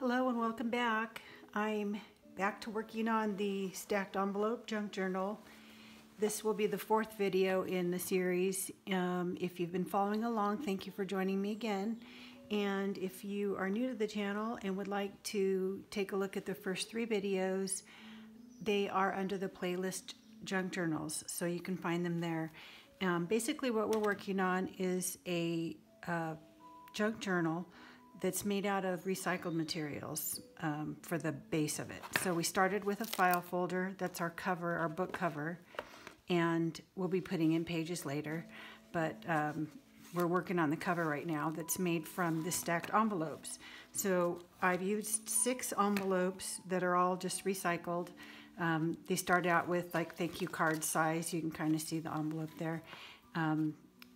Hello and welcome back. I'm back to working on the stacked envelope junk journal. This will be the fourth video in the series. If you've been following along, thank you for joining me again. And if you are new to the channel and would like to take a look at the first three videos, they are under the playlist junk journals, so you can find them there. Basically what we're working on is a junk journal that's made out of recycled materials for the base of it. So we started with a file folder. That's our cover, our book cover, and we'll be putting in pages later. But we're working on the cover right now that's made from the stacked envelopes. So I've used 6 envelopes that are all just recycled. They start out with like thank you card size. You can kind of see the envelope there.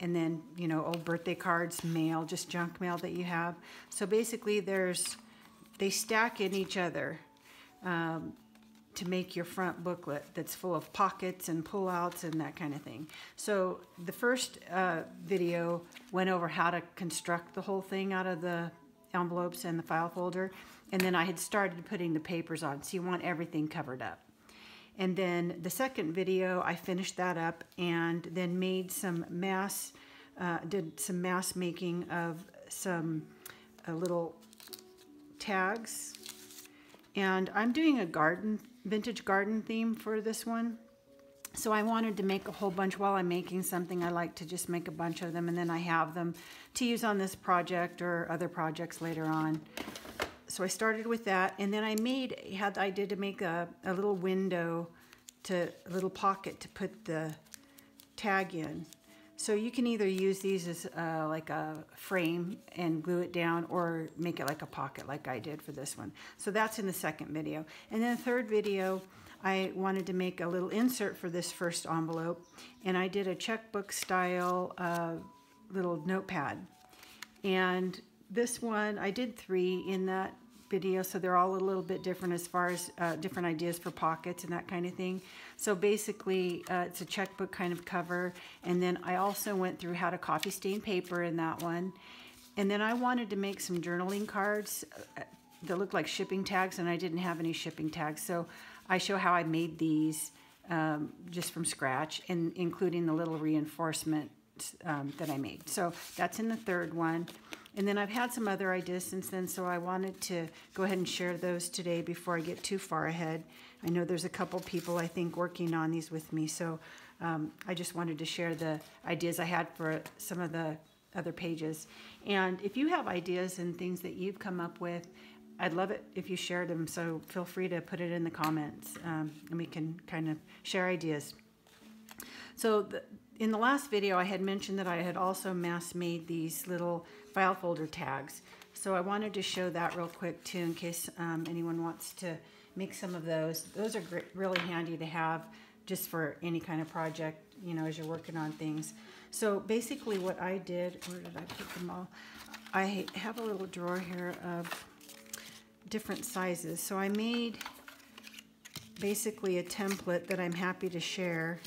And then, you know, old birthday cards, mail, just junk mail that you have. So basically they stack in each other to make your front booklet that's full of pockets and pullouts and that kind of thing. So the first video went over how to construct the whole thing out of the envelopes and the file folder. And then I had started putting the papers on. So you want everything covered up. And then the second video, I finished that up and then made some did some mass making of some little tags. And I'm doing a vintage garden theme for this one. So I wanted to make a whole bunch while I'm making something. I like to just make a bunch of them and then I have them to use on this project or other projects later on. So I started with that, and then I did to make a little window, a little pocket to put the tag in. So you can either use these as like a frame and glue it down, or make it like a pocket like I did for this one. So that's in the second video. And then the third video, I wanted to make a little insert for this first envelope, and I did a checkbook style little notepad. And this one, I did 3 in that video, so they're all a little bit different as far as different ideas for pockets and that kind of thing. So basically, it's a checkbook kind of cover, and then I also went through how to copy stain paper in that one. And then I wanted to make some journaling cards that look like shipping tags, and I didn't have any shipping tags, so I show how I made these just from scratch, and including the little reinforcement that I made. So that's in the third one. And then I've had some other ideas since then, so I wanted to go ahead and share those today before I get too far ahead. I know there's a couple people, I think, working on these with me, so I just wanted to share the ideas I had for some of the other pages. And if you have ideas and things that you've come up with, I'd love it if you shared them, so feel free to put it in the comments, and we can kind of share ideas. So in the last video, I had mentioned that I had also mass made these little file folder tags. So I wanted to show that real quick too, in case anyone wants to make some of those. Those are really handy to have just for any kind of project, you know, as you're working on things. So basically what I did, where did I put them all? I have a little drawer here of different sizes. So I made basically a template that I'm happy to share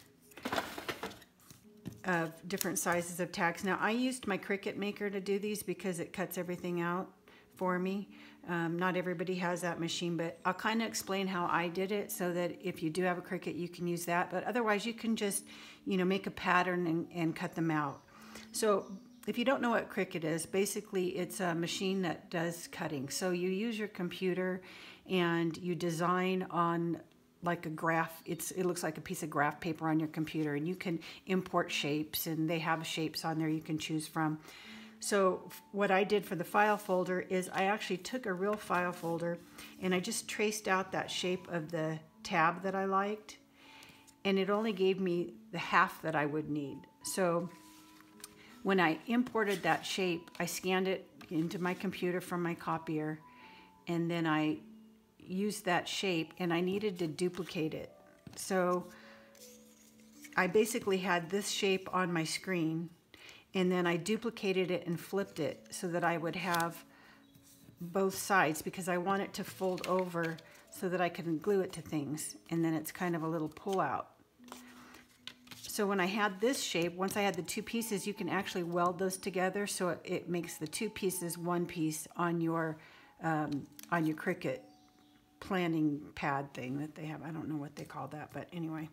of different sizes of tags. Now I used my Cricut maker to do these because it cuts everything out for me. Not everybody has that machine, but I'll kind of explain how I did it so that if you do have a Cricut, you can use that. But otherwise you can just, you know, make a pattern and cut them out. So if you don't know what Cricut is, basically it's a machine that does cutting. So you use your computer and you design on like a graph. It looks like a piece of graph paper on your computer, and you can import shapes, and they have shapes on there you can choose from. So what I did for the file folder is I actually took a real file folder and I just traced out that shape of the tab that I liked, and it only gave me the half that I would need. So when I imported that shape, I scanned it into my computer from my copier, and then I used that shape, and I needed to duplicate it. So I basically had this shape on my screen, and then I duplicated it and flipped it so that I would have both sides, because I want it to fold over so that I can glue it to things, and then it's kind of a little pull out. So when I had this shape, once I had the 2 pieces, you can actually weld those together, so it makes the 2 pieces one piece on your on your Cricut planning pad thing that they have. I don't know what they call that, but anyway.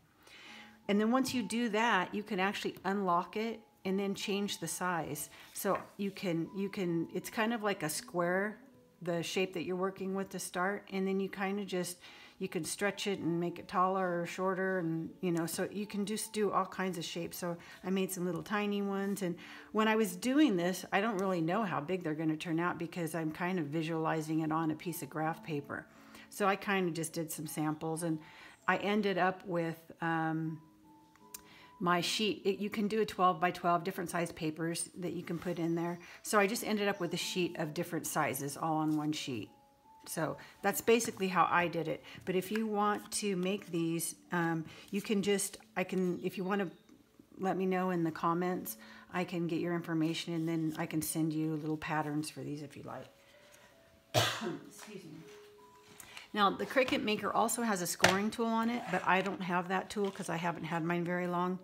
And then once you do that, you can actually unlock it and then change the size. So you can, it's kind of like a square, the shape that you're working with to start, and then you kind of just, you can stretch it and make it taller or shorter, and you know, so you can just do all kinds of shapes. So I made some little tiny ones, and when I was doing this, I don't really know how big they're going to turn out because I'm kind of visualizing it on a piece of graph paper. So I kind of just did some samples, and I ended up with my sheet. You can do a 12 by 12, different size papers that you can put in there. So I just ended up with a sheet of different sizes all on one sheet. So that's basically how I did it. But if you want to make these, you can just, if you want to let me know in the comments, I can get your information, and then I can send you little patterns for these if you like. Excuse me. Now, the Cricut Maker also has a scoring tool on it, but I don't have that tool because I haven't had mine very long.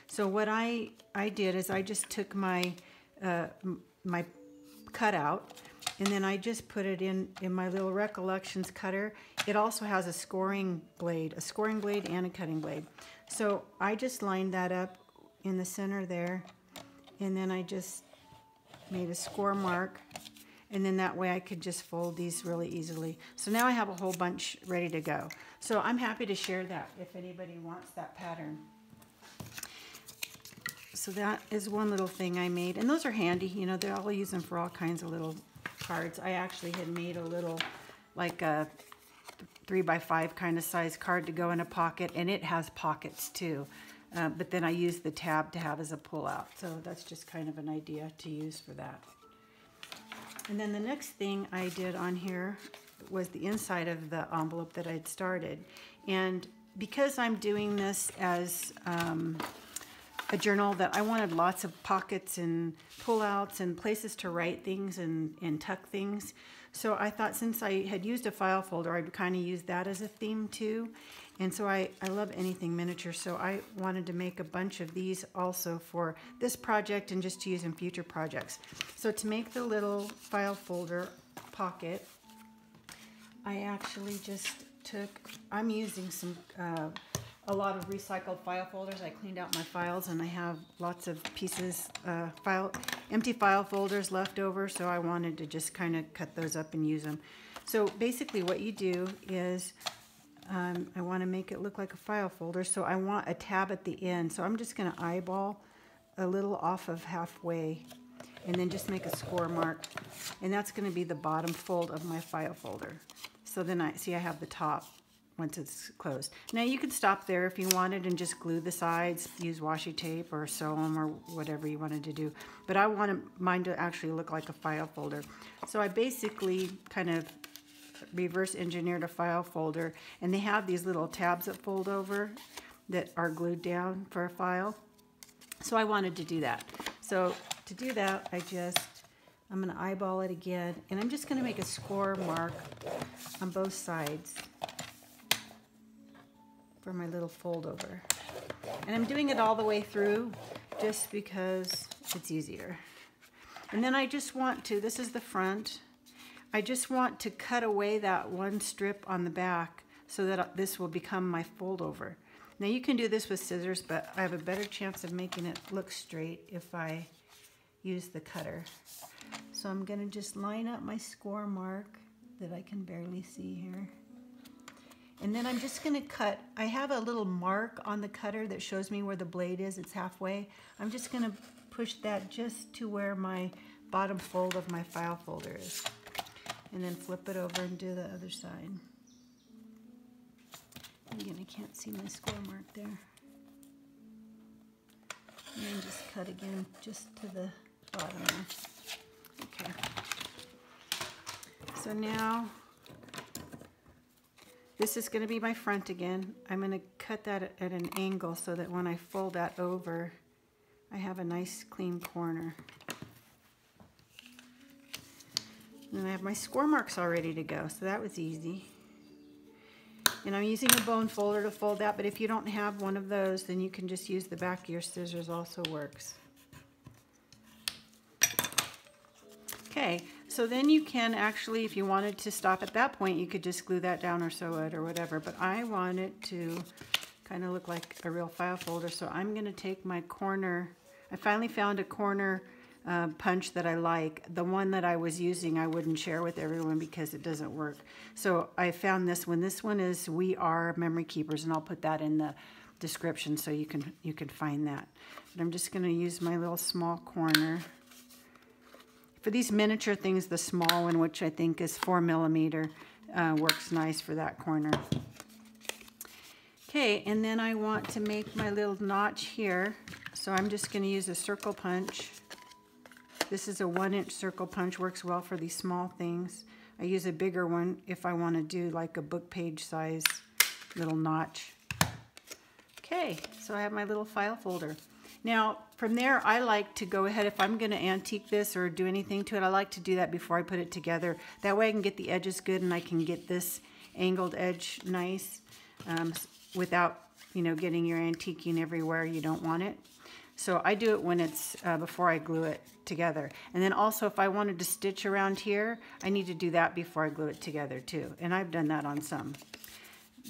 So what I did is I just took my my cutout, and then I just put it in my little Recollections cutter. It also has a scoring blade and a cutting blade. So I just lined that up in the center there, and then I just made a score mark. And then that way I could just fold these really easily. So now I have a whole bunch ready to go. So I'm happy to share that if anybody wants that pattern. So that is one little thing I made. And those are handy. You know, I'll use them for all kinds of little cards. I actually had made a little, like a 3x5 kind of size card to go in a pocket. And it has pockets too. But then I used the tab to have as a pull-out. So that's just kind of an idea to use for that. And then the next thing I did on here was the inside of the envelope that I'd started. And because I'm doing this as a journal, that I wanted lots of pockets and pullouts and places to write things and tuck things. So I thought since I had used a file folder, I'd kind of use that as a theme too. And so I love anything miniature, so I wanted to make a bunch of these also for this project and just to use in future projects. So to make the little file folder pocket, I actually just I'm using a lot of recycled file folders. I cleaned out my files, and I have lots of pieces, empty file folders left over, so I wanted to just kind of cut those up and use them. So basically what you do is, I want to make it look like a file folder, so I want a tab at the end. So I'm just going to eyeball a little off of halfway, and then just make a score mark, and that's going to be the bottom fold of my file folder. So then I have the top once it's closed. Now you could stop there if you wanted and just glue the sides, use washi tape or sew them or whatever you wanted to do. But I wanted mine to actually look like a file folder. So I basically kind of reverse engineered a file folder, and they have these little tabs that fold over that are glued down for a file. So I wanted to do that. So to do that, I'm going to eyeball it again, and I'm just going to make a score mark on both sides for my little fold over. And I'm doing it all the way through just because it's easier. And then I just want to, this is the front, I just want to cut away that one strip on the back so that this will become my fold over. Now you can do this with scissors, but I have a better chance of making it look straight if I use the cutter. So I'm going to just line up my score mark that I can barely see here. And then I'm just going to cut. I have a little mark on the cutter that shows me where the blade is. It's halfway. I'm just going to push that just to where my bottom fold of my file folder is. And then flip it over and do the other side. Again, I can't see my score mark there. And then just cut again, just to the bottom there. Okay. So now, this is going to be my front again. I'm going to cut that at an angle so that when I fold that over, I have a nice clean corner. And I have my score marks all ready to go, so that was easy. And I'm using a bone folder to fold that, but if you don't have one of those, then you can just use the back of your scissors, also works. Okay, So then you can actually, if you wanted to stop at that point, you could just glue that down or sew it or whatever. But I want it to kind of look like a real file folder. So I'm going to take my corner. I finally found a corner punch that I like. The one that I was using I wouldn't share with everyone because it doesn't work. So I found this one. This one is We Are Memory Keepers, and I'll put that in the description so you can find that. But I'm just going to use my little small corner. For these miniature things, the small one, which I think is 4mm, works nice for that corner. Okay, and then I want to make my little notch here. So I'm just going to use a circle punch. This is a 1-inch circle punch, works well for these small things. I use a bigger one if I want to do like a book page size little notch. Okay, so I have my little file folder. Now, from there, I like to go ahead, if I'm going to antique this or do anything to it, I like to do that before I put it together. That way I can get the edges good and I can get this angled edge nice without, you know, getting your antiquing everywhere you don't want it. So I do it when it's before I glue it together. And then also if I wanted to stitch around here, I need to do that before I glue it together too. And I've done that on some.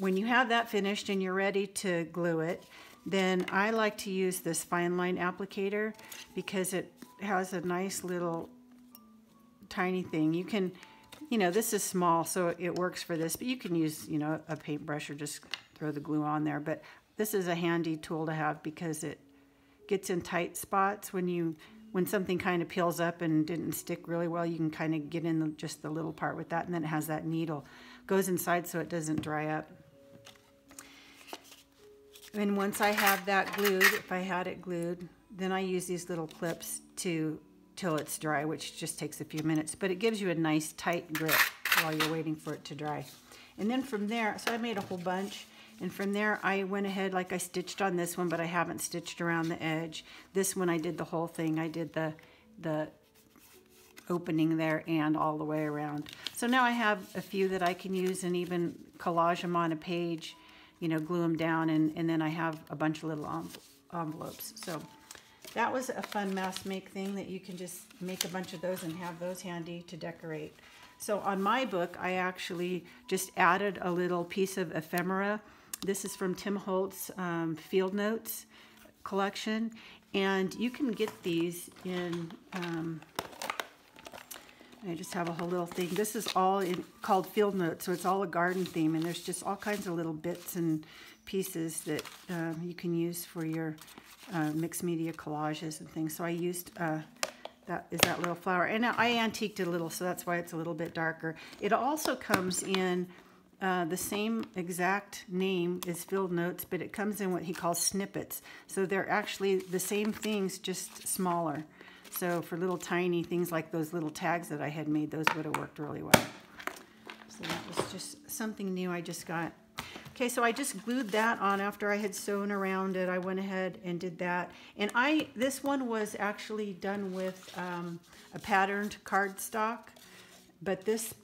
When you have that finished and you're ready to glue it, then I like to use this fine line applicator because it has a nice little tiny thing. You can, you know, this is small so it works for this, but you can use, you know, a paintbrush or just throw the glue on there. But this is a handy tool to have because it gets in tight spots when something kind of peels up and didn't stick really well. You can kind of get in just the little part with that, and then it has that needle. Goes inside so it doesn't dry up. And once I have that glued, if I had it glued, then I use these little clips till it's dry, which just takes a few minutes. But it gives you a nice tight grip while you're waiting for it to dry. And then from there, so I made a whole bunch. And from there, I went ahead, like I stitched on this one, but I haven't stitched around the edge. This one, I did the whole thing. I did the opening there and all the way around. So now I have a few that I can use and even collage them on a page, you know, glue them down, and then I have a bunch of little envelopes. So that was a fun mass make thing that you can just make a bunch of those and have those handy to decorate. So on my book, I actually just added a little piece of ephemera. This is from Tim Holtz Field Notes collection, and you can get these in, I just have a whole little thing. This is all called Field Notes, so it's all a garden theme, and there's just all kinds of little bits and pieces that you can use for your mixed media collages and things. So I used that little flower, and I antiqued it a little, so that's why it's a little bit darker. It also comes in the same exact name as Field Notes, but it comes in what he calls snippets. So they're actually the same things, just smaller. So for little tiny things like those little tags that I had made, those would have worked really well. So that was just something new I just got. Okay, so I just glued that on after I had sewn around it. I went ahead and did that. And this one was actually done with a patterned cardstock. But this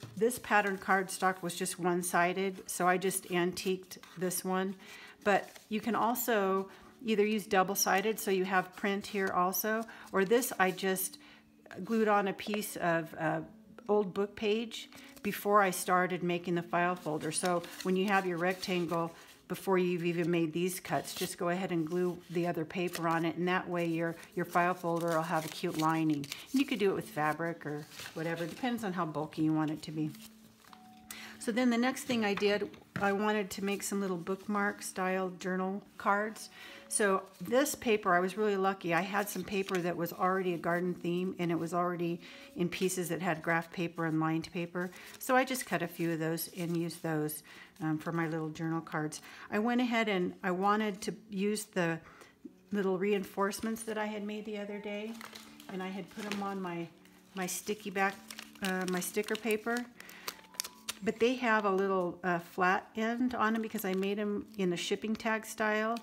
patterned cardstock was just one-sided, so I just antiqued this one. But you can also either use double-sided, so you have print here also, or this I just glued on a piece of old book page before I started making the file folder. So when you have your rectangle, before you've even made these cuts, just go ahead and glue the other paper on it, and that way your file folder will have a cute lining. And you could do it with fabric or whatever. It depends on how bulky you want it to be. So then the next thing I did, I wanted to make some little bookmark style journal cards. So this paper, I was really lucky. I had some paper that was already a garden theme, and it was already in pieces that had graph paper and lined paper. So I just cut a few of those and used those for my little journal cards. I went ahead and I wanted to use the little reinforcements that I had made the other day, and I had put them on my sticky back, my sticker paper. But they have a little flat end on them because I made them in the shipping tag style.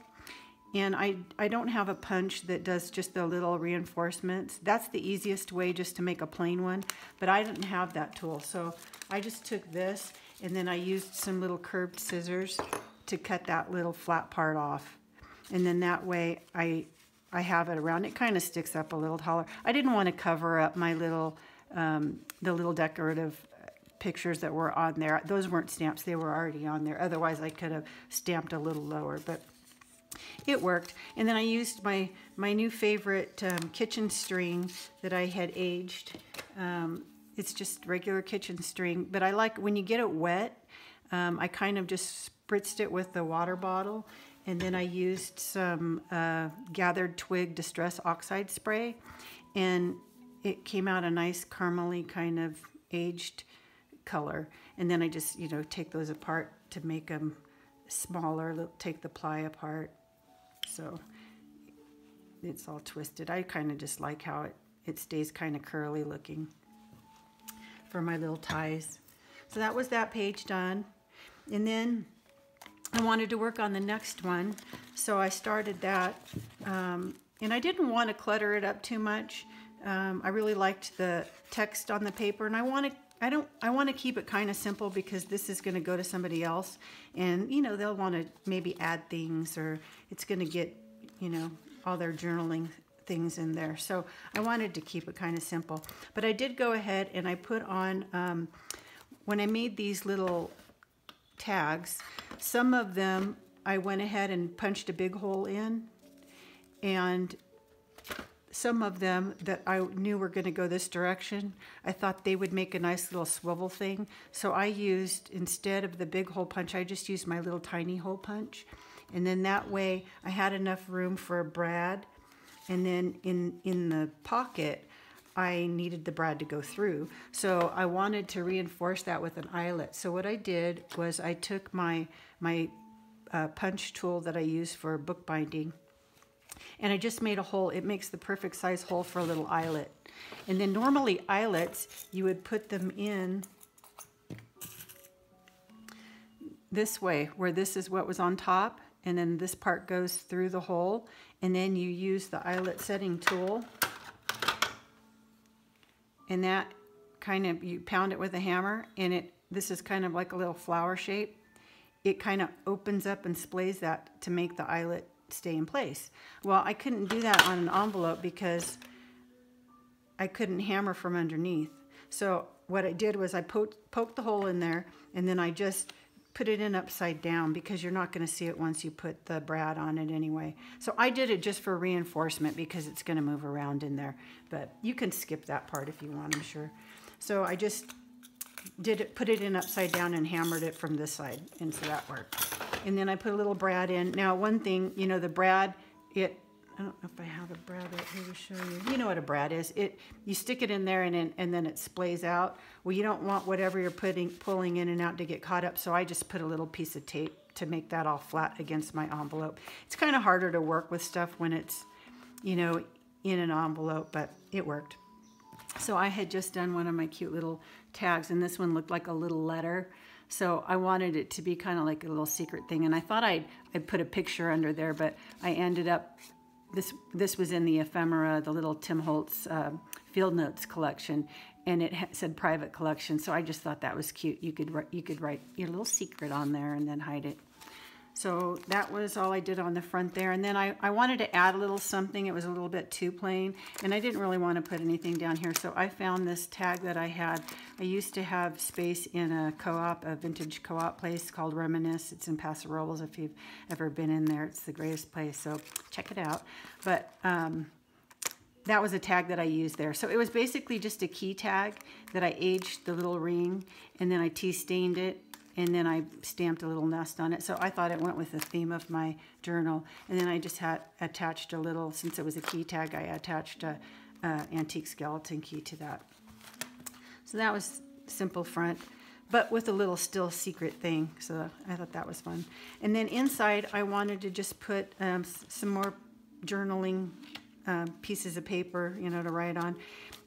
And I don't have a punch that does just the little reinforcements. That's the easiest way, just to make a plain one. But I didn't have that tool. So I just took this, and then I used some little curved scissors to cut that little flat part off. And then that way I have it around. It kind of sticks up a little taller. I didn't want to cover up my little the little decorative pictures that were on there. Those weren't stamps, they were already on there. Otherwise I could have stamped a little lower, but it worked. And then I used my new favorite kitchen string that I had aged. It's just regular kitchen string, but I like when you get it wet, I kind of just spritzed it with the water bottle, and then I used some gathered twig distress oxide spray, and it came out a nice caramely kind of aged color. And then I just, you know, take those apart to make them smaller, take the ply apart. So it's all twisted. I kind of just like how it stays kind of curly looking for my little ties. So that was that page done. And then I wanted to work on the next one. So I started that. And I didn't want to clutter it up too much. I really liked the text on the paper, and I want to keep it kind of simple because this is going to go to somebody else, and you know, they'll want to maybe add things, or it's going to get, you know, all their journaling things in there. So I wanted to keep it kind of simple, but I did go ahead and I put on, when I made these little tags, some of them I went ahead and punched a big hole in, and some of them that I knew were going to go this direction, I thought they would make a nice little swivel thing. So I used, instead of the big hole punch, I just used my little tiny hole punch. And then that way I had enough room for a brad. And then in the pocket, I needed the brad to go through. So I wanted to reinforce that with an eyelet. So what I did was I took my punch tool that I use for bookbinding, and I just made a hole. It makes the perfect size hole for a little eyelet. And then normally eyelets, you would put them in this way, where this is what was on top, and then this part goes through the hole, and then you use the eyelet setting tool, and that kind of, you pound it with a hammer, and this is kind of like a little flower shape. It kind of opens up and splays that to make the eyelet stay in place. Well, I couldn't do that on an envelope because I couldn't hammer from underneath. So what I did was I poked the hole in there, and then I just put it in upside down because you're not going to see it once you put the brad on it anyway. So I did it just for reinforcement because it's going to move around in there, but you can skip that part if you want, I'm sure. So I just put it in upside down and hammered it from this side, and so that worked. And then I put a little brad in. Now, one thing, you know, the brad, I don't know if I have a brad right here to show you. You know what a brad is. You stick it in there, and then it splays out. Well, you don't want whatever you're pulling in and out to get caught up, so I just put a little piece of tape to make that all flat against my envelope. It's kind of harder to work with stuff when it's, you know, in an envelope, but it worked. So I had just done one of my cute little tags, and this one looked like a little letter. So I wanted it to be kind of like a little secret thing, and I thought I'd put a picture under there, but I ended up, this was in the Ephemera, the little Tim Holtz Field Notes collection, and it said private collection, so I just thought that was cute. You could write your little secret on there and then hide it. So that was all I did on the front there. And then I wanted to add a little something. It was a little bit too plain, and I didn't really want to put anything down here. So I found this tag that I had. I used to have space in a co-op, a vintage co-op place called Remnants. It's in Paso Robles. If you've ever been in there, it's the greatest place. So check it out. But that was a tag that I used there. So it was basically just a key tag that I aged the little ring, and then I tea stained it, and then I stamped a little nest on it. So I thought it went with the theme of my journal. And then I just had attached a little, since it was a key tag, I attached a antique skeleton key to that. So that was simple front, but with a little still secret thing. So I thought that was fun. And then inside, I wanted to just put some more journaling pieces of paper, you know, to write on.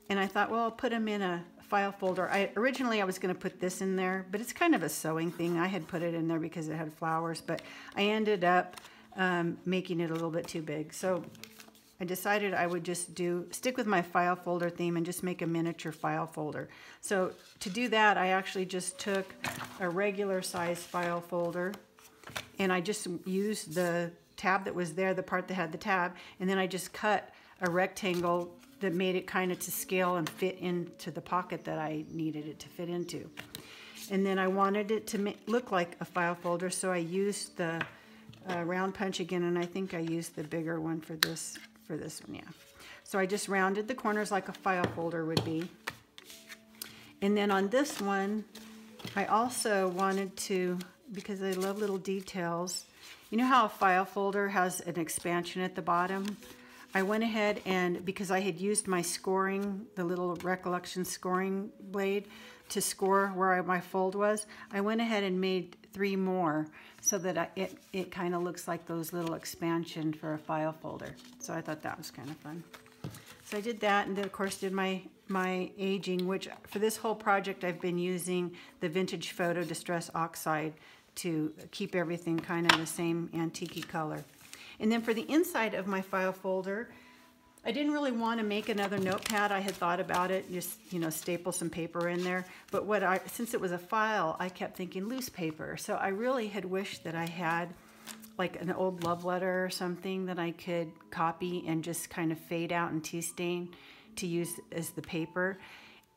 And I thought, well, I'll put them in a file folder. Originally I was going to put this in there, but it's kind of a sewing thing. I had put it in there because it had flowers, but I ended up making it a little bit too big. So I decided I would just stick with my file folder theme and just make a miniature file folder. So to do that, I actually just took a regular size file folder, and I just used the tab that was there, the part that had the tab, and then I just cut a rectangle that made it kind of to scale and fit into the pocket that I needed it to fit into. And then I wanted it to look like a file folder, so I used the round punch again, and I think I used the bigger one for this one, yeah. So I just rounded the corners like a file folder would be. And then on this one, I also wanted to, because I love little details, you know how a file folder has an expansion at the bottom? I went ahead and, because I had used my scoring, the little Recollections scoring blade to score where my fold was, I went ahead and made 3 more so that it kind of looks like those little expansion for a file folder. So I thought that was kind of fun. So I did that, and then of course did my aging, which for this whole project I've been using the Vintage Photo Distress Oxide to keep everything kind of the same antique color. And then for the inside of my file folder, I didn't really want to make another notepad. I had thought about it, just, you know, staple some paper in there. But since it was a file, I kept thinking loose paper. So I really had wished that I had like an old love letter or something that I could copy and just kind of fade out and tea stain to use as the paper.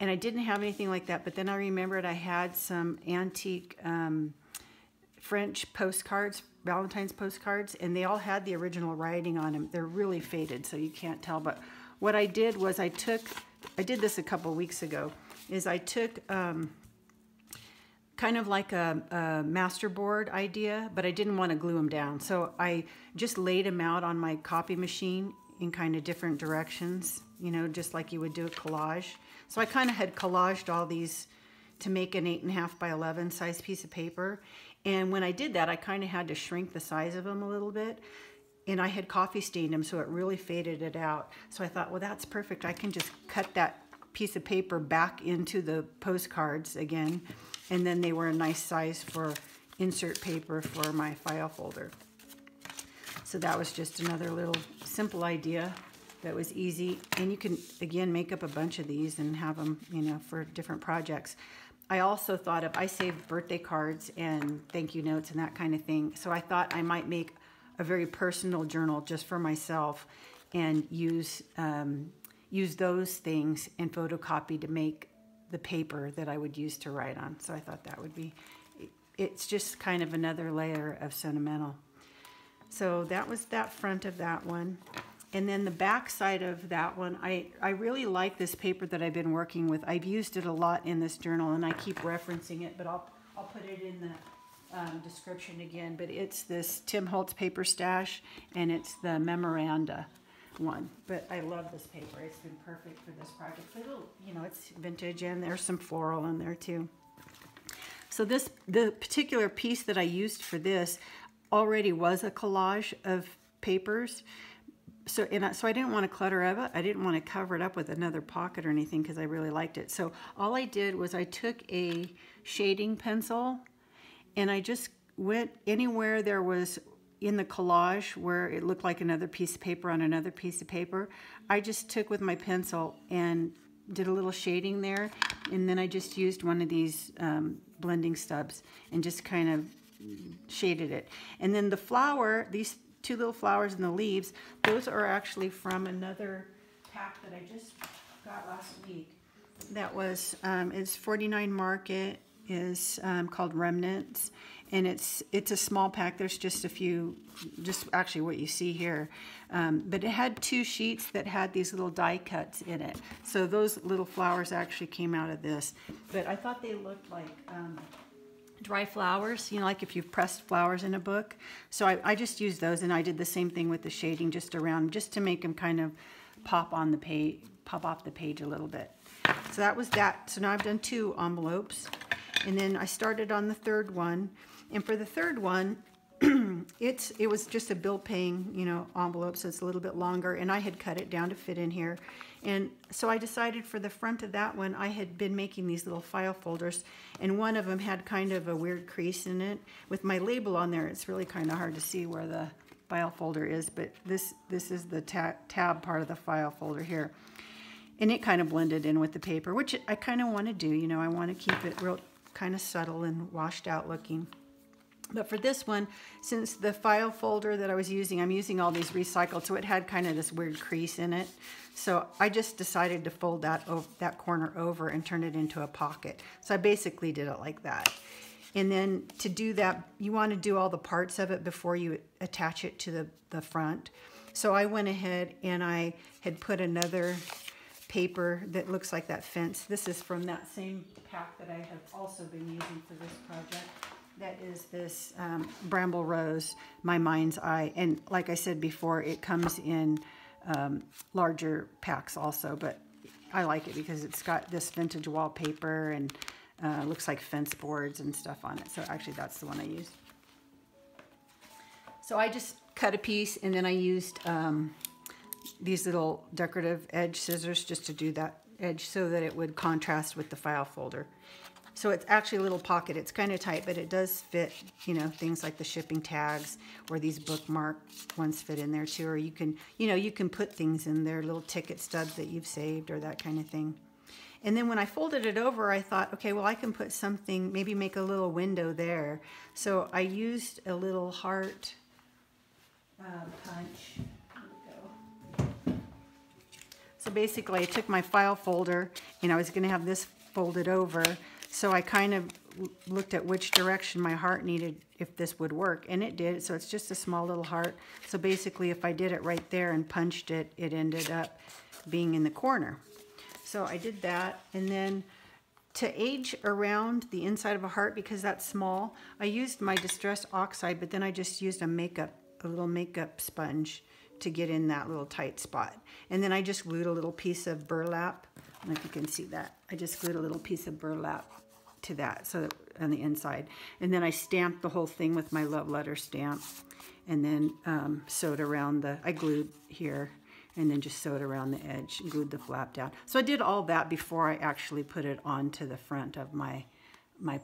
And I didn't have anything like that, but then I remembered I had some antique French postcards, Valentine's postcards, and they all had the original writing on them. They're really faded, so you can't tell. But what I did was I did this a couple weeks ago, is I took kind of like a masterboard idea, but I didn't want to glue them down. So I just laid them out on my copy machine in kind of different directions, you know, just like you would do a collage. So I kind of had collaged all these to make an 8.5 by 11 size piece of paper. And when I did that, I kind of had to shrink the size of them a little bit. And I had coffee stained them, so it really faded it out. So I thought, well, that's perfect. I can just cut that piece of paper back into the postcards again. And then they were a nice size for insert paper for my file folder. So that was just another little simple idea that was easy. And you can, again, make up a bunch of these and have them, you know, for different projects. I also thought of, I saved birthday cards and thank you notes and that kind of thing. So I thought I might make a very personal journal just for myself and use those things and photocopy to make the paper that I would use to write on. So I thought that would be, it's just kind of another layer of sentimental. So that was that front of that one. And then the back side of that one, I really like this paper that I've been working with. I've used it a lot in this journal, and I keep referencing it, but I'll put it in the description again. But it's this Tim Holtz paper stash, and it's the memoranda one. But I love this paper. It's been perfect for this project. You know, it's vintage, and there's some floral in there too. So the particular piece that I used for this already was a collage of papers. So I didn't want to clutter it. I didn't want to cover it up with another pocket or anything because I really liked it. So all I did was I took a shading pencil and I just went anywhere there was in the collage where it looked like another piece of paper on another piece of paper. I just took with my pencil and did a little shading there, and then I just used one of these blending stubs and just kind of shaded it. And then the flower, these 2 little flowers and the leaves, those are actually from another pack that I just got last week. That was, it's 49 Market, is called Remnants, and it's a small pack. There's just a few, just actually what you see here. But it had 2 sheets that had these little die cuts in it. So those little flowers actually came out of this. But I thought they looked like dry flowers, you know, like if you've pressed flowers in a book. So I just used those, and I did the same thing with the shading just around, just to make them kind of pop off the page a little bit. So that was that. So now I've done 2 envelopes, and then I started on the 3rd one. And for the 3rd one, it was just a bill paying, you know, envelope, so it's a little bit longer, and I had cut it down to fit in here. And so I decided for the front of that one, I had been making these little file folders, and one of them had kind of a weird crease in it. With my label on there, it's really kind of hard to see where the file folder is, but this is the tab part of the file folder here. And it kind of blended in with the paper, which I kind of want to do, you know, I want to keep it real kind of subtle and washed out looking. But for this one, since the file folder that I was using, I'm using all these recycled, so it had kind of this weird crease in it. So I just decided to fold that corner over and turn it into a pocket. So I basically did it like that. And then to do that, you want to do all the parts of it before you attach it to the front. So I went ahead and I had put another paper that looks like that fence. This is from that same pack that I have also been using for this project. That is this Bramble Rose, My Mind's Eye. And like I said before, it comes in larger packs also, but I like it because it's got this vintage wallpaper and looks like fence boards and stuff on it. So actually that's the one I used. So I just cut a piece, and then I used these little decorative edge scissors just to do that edge so that it would contrast with the file folder. So it's actually a little pocket. It's kind of tight, but it does fit, you know, things like the shipping tags or these bookmark ones fit in there too. Or you can, you know, you can put things in there, little ticket stubs that you've saved or that kind of thing. And then when I folded it over, I thought, okay, well, I can put something, maybe make a little window there. So I used a little heart punch. There we go. So basically, I took my file folder, and I was going to have this folded over. So I kind of looked at which direction my heart needed, if this would work, and it did. So it's just a small little heart. So basically, if I did it right there and punched it, it ended up being in the corner. So I did that, and then to age around the inside of a heart, because that's small, I used my Distress Oxide, but then I just used a little makeup sponge to get in that little tight spot. And then I just glued a little piece of burlap. I don't know if you can see that. I just glued a little piece of burlap to that, so that on the inside. And then I stamped the whole thing with my love letter stamp, and then sewed around I glued here, and then just sewed around the edge and glued the flap down. So I did all that before I actually put it onto the front of my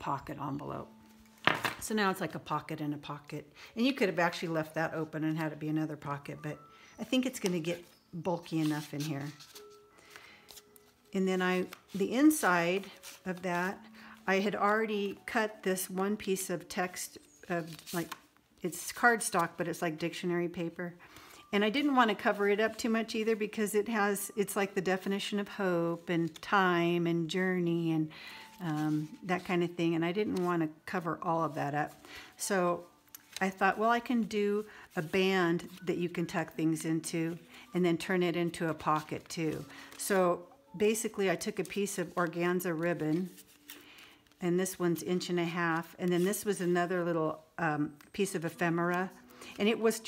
pocket envelope. So now it's like a pocket in a pocket. And you could have actually left that open and had it be another pocket, but I think it's gonna get bulky enough in here. And then the inside of that, I had already cut this one piece of text, like it's cardstock, but it's like dictionary paper. And I didn't want to cover it up too much either, because it's like the definition of hope and time and journey and that kind of thing. And I didn't want to cover all of that up. So I thought, well, I can do a band that you can tuck things into and then turn it into a pocket too. So basically I took a piece of organza ribbon, and this one's 1.5 inches, and then this was another little piece of ephemera. And it was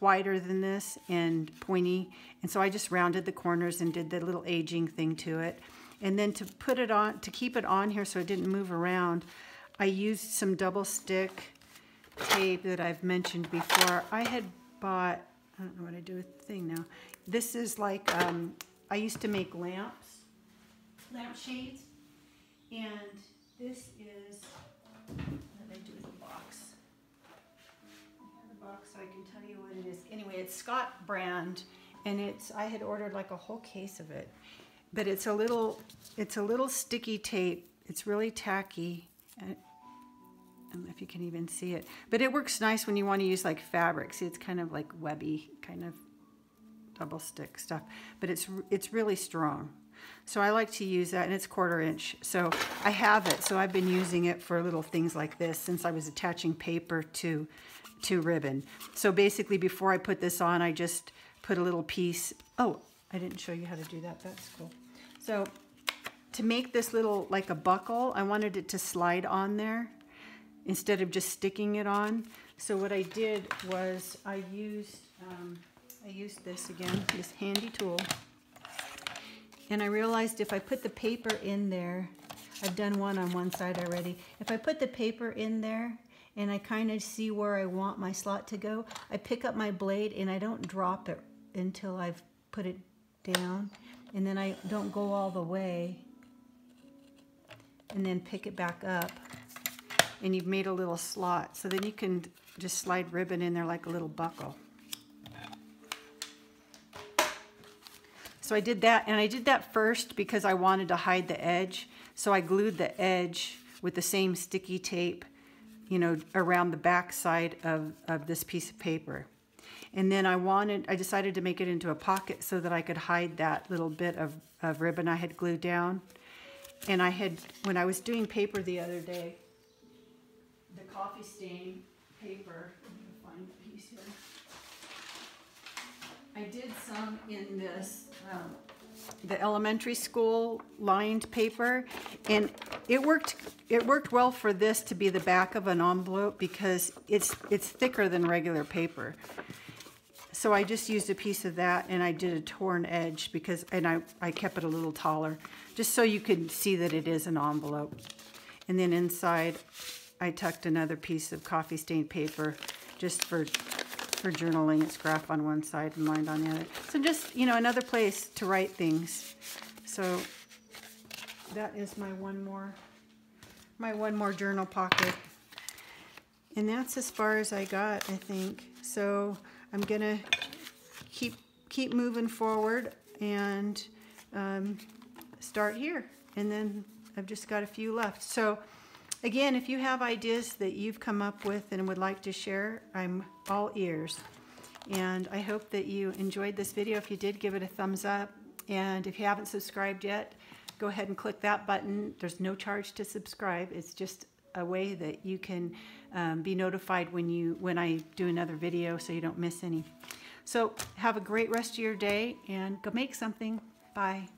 wider than this and pointy. And so I just rounded the corners and did the little aging thing to it. And then to put it on, to keep it on here so it didn't move around, I used some double stick tape that I've mentioned before. I had bought, I don't know what I do with the thing now. This is like, I used to make lamp shades. And this is, what did I do with the box? So I can tell you what it is. Anyway, it's Scott brand, and I had ordered like a whole case of it, but it's a little sticky tape. It's really tacky. I don't know if you can even see it, but it works nice when you want to use like fabric. See, it's kind of like webby, kind of double stick stuff, but it's really strong. So I like to use that, and it's 1/4 inch. So I have it. So I've been using it for little things like this since I was attaching paper to ribbon. So basically, before I put this on, I just put a little piece. Oh, I didn't show you how to do that. That's cool. So to make this little, like a buckle, I wanted it to slide on there instead of just sticking it on. So what I did was I used this again, this handy tool. And I realized if I put the paper in there, I've done one on one side already. If I put the paper in there, and I kind of see where I want my slot to go, I pick up my blade and I don't drop it until I've put it down. And then I don't go all the way. And then pick it back up. And you've made a little slot. So then you can just slide ribbon in there like a little buckle. So I did that, and I did that first because I wanted to hide the edge. So I glued the edge with the same sticky tape you know, around the back side of this piece of paper. And then I decided to make it into a pocket so that I could hide that little bit of ribbon I had glued down. And when I was doing paper the other day, the coffee stain paper, I'm going to find the piece here. I did some in this, the elementary school lined paper, and it worked well for this to be the back of an envelope because it's thicker than regular paper. So I just used a piece of that, and I did a torn edge and I kept it a little taller, just so you could see that it is an envelope. And then inside, I tucked another piece of coffee stained paper just for journaling. It's graph on one side and lined on the other. So just, you know, another place to write things. So that is my one more journal pocket. And that's as far as I got, I think. So I'm gonna keep moving forward and start here. And then I've just got a few left. So again, if you have ideas that you've come up with and would like to share, I'm all ears. And I hope that you enjoyed this video. If you did, give it a thumbs up. And if you haven't subscribed yet, go ahead and click that button. There's no charge to subscribe. It's just a way that you can be notified when I do another video so you don't miss any. So have a great rest of your day and go make something. Bye.